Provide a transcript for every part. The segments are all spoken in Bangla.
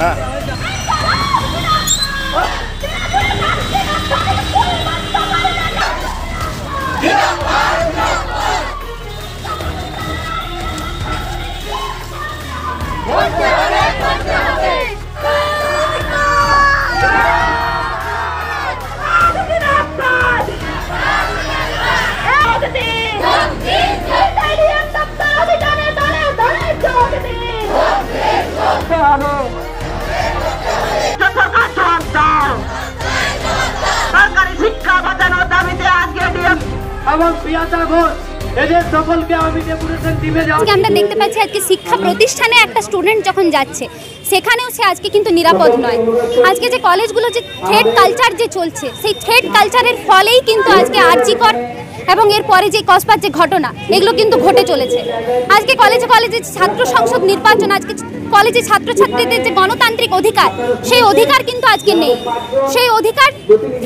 হ্যাঁ আমরা দেখতে পাচ্ছি আজকে শিক্ষা প্রতিষ্ঠানে একটা স্টুডেন্ট যখন যাচ্ছে সেখানেও সে আজকে কিন্তু নিরাপদ নয়। আজকে যে কলেজগুলো যে থ্রেড কালচার যে চলছে সেই থ্রেড কালচারের ফলেই কিন্তু আজকে আরজিকর এবং এরপরে যে কসবার যে ঘটনা এগুলো কিন্তু ঘটে চলেছে। আজকে কলেজে কলেজে ছাত্র সংসদ নির্বাচন, আজকে কলেজে ছাত্রছাত্রীদের যে গণতান্ত্রিক অধিকার সেই অধিকার কিন্তু আজকে নেই। সেই অধিকার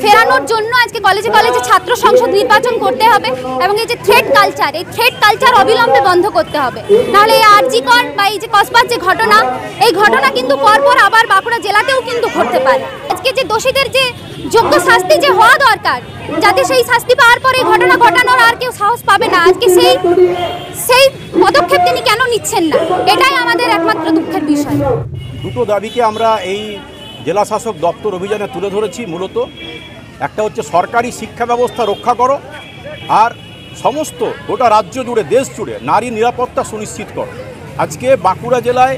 ফেরানোর জন্য আজকে কলেজে কলেজে ছাত্র সংসদ নির্বাচন করতে হবে এবং এই যে থ্রেড কালচার, এই থ্রেড কালচার অবিলম্বে বন্ধ করতে হবে। নাহলে এই আরজিকর বা এই যে কসবার যে ঘটনা, এই ঘটনা কিন্তু পরপর আবার বাঁকুড়া জেলাতেও কিন্তু ঘটতে পারে। আজকে যে দোষীদের যে যোগ্য শাস্তি যে হওয়া দরকার, যাতে সেই শাস্তি পাওয়ার পরে ঘটনা ঘটানোর আর কেউ সাহস পাবে না, আজকে সেই পদক্ষেপ তিনি কেন নিচ্ছেন না, এটাই আমাদের একমাত্র দুঃখের বিষয়। দুটো দাবিকে আমরা এই জেলা শাসক দপ্তর অভিযানে তুলে ধরেছি। মূলত একটা হচ্ছে সরকারি শিক্ষা ব্যবস্থা রক্ষা করো, আর সমস্ত গোটা রাজ্য জুড়ে দেশ জুড়ে নারী নিরাপত্তা সুনিশ্চিত করো। আজকে বাঁকুড়া জেলায়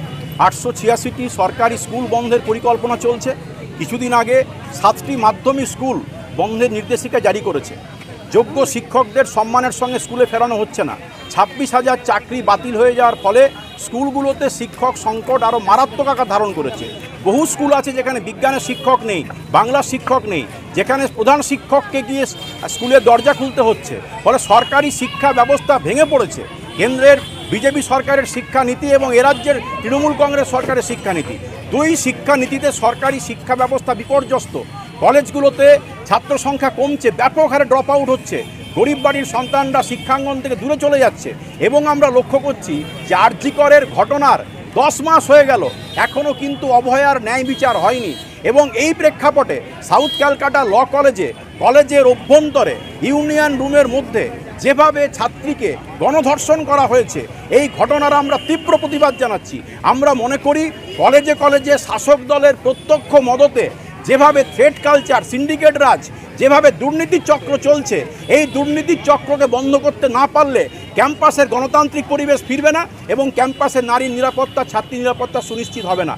886টি সরকারি স্কুল বন্ধের পরিকল্পনা চলছে। কিছুদিন আগে 7টি মাধ্যমিক স্কুল বন্ধের নির্দেশিকা জারি করেছে। যোগ্য শিক্ষকদের সম্মানের সঙ্গে স্কুলে ফেরানো হচ্ছে না। 26,000 চাকরি বাতিল হয়ে যাওয়ার ফলে স্কুলগুলোতে শিক্ষক সংকট আরও মারাত্মক আকার ধারণ করেছে। বহু স্কুল আছে যেখানে বিজ্ঞানের শিক্ষক নেই, বাংলার শিক্ষক নেই, যেখানে প্রধান শিক্ষককে গিয়ে স্কুলের দরজা খুলতে হচ্ছে। ফলে সরকারি শিক্ষা ব্যবস্থা ভেঙে পড়েছে। কেন্দ্রের বিজেপি সরকারের শিক্ষানীতি এবং এরাজ্যের তৃণমূল কংগ্রেস সরকারের শিক্ষানীতি, দুই শিক্ষানীতিতে সরকারি শিক্ষা ব্যবস্থা বিপর্যস্ত। কলেজগুলোতে ছাত্র সংখ্যা কমছে, ব্যাপক হারে ড্রপ আউট হচ্ছে, গরিব বাড়ির সন্তানরা শিক্ষাঙ্গন থেকে দূরে চলে যাচ্ছে। এবং আমরা লক্ষ্য করছি যে আরজিকরের ঘটনার 10 মাস হয়ে গেল, এখনও কিন্তু অভয়ার ন্যায় বিচার হয়নি। এবং এই প্রেক্ষাপটে সাউথ ক্যালকাটা ল কলেজের অভ্যন্তরে ইউনিয়ন রুমের মধ্যে যেভাবে ছাত্রীকে গণধর্ষণ করা হয়েছে, এই ঘটনার আমরা তীব্র প্রতিবাদ জানাচ্ছি। আমরা মনে করি কলেজে কলেজে শাসক দলের প্রত্যক্ষ মদতে যেভাবে থ্রেড কালচার, সিন্ডিকেট রাজ, যেভাবে দুর্নীতির চক্র চলছে, এই দুর্নীতির চক্রকে বন্ধ করতে না পারলে ক্যাম্পাসের গণতান্ত্রিক পরিবেশ ফিরবে না এবং ক্যাম্পাসের নারীর নিরাপত্তা, ছাত্রী নিরাপত্তা সুনিশ্চিত হবে না।